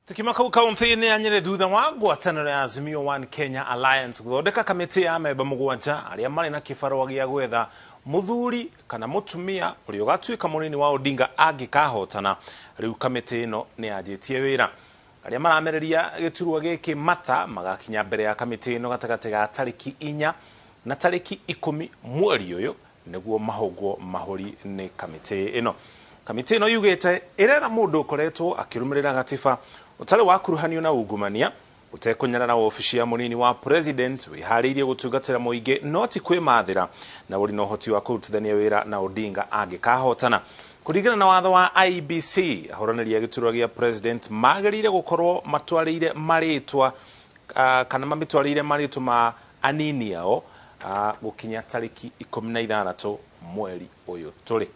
Tukimaka kaunti-ini ya Nyeri thutha wa ngwatanĩro ya Azimio One Kenya Alliance guthondeka kamĩtĩ ya amemba mũgwanja arĩa marĩ na kĩbarũa gĩa gwetha mũthuri kana mũtumia ũrĩa ũgatuĩka mũnini wa Odinga angĩkahotana. Rĩu kamĩtĩ ĩno nĩ yanjĩtie wĩra. Arĩa maramereria gĩturwa gĩkĩ mata magakinya mbere ya kamĩtĩ ĩno gatagatĩ ga tarĩki 4 na tarĩki 10 mweri ũyũ nĩguo mahũngwo mahũri nĩ kamĩtĩ ĩno. Kamĩtĩ ĩno yugĩte ĩrera mũndũ ũkoretwo akĩrũmĩrĩra gatiba ũtarĩ wakuruhanio na ungumania ũtekũnyara na ofici ya mũnini wa president wĩharĩirie gũtungatĩra mũingĩ no ti kwĩmathĩra na ũrĩ na ũhoti wa kũrutithania wĩra na Odinga angĩkahotana. Kũringana na watho wa IBC, ahũranĩri a gĩturwa gĩa president magĩrĩire gũkorwo matwarĩire marĩtwa kana mamitwarĩire marĩtwa ma anini ao gũkinya tarĩki 16 mweri ũyũ tũrĩ.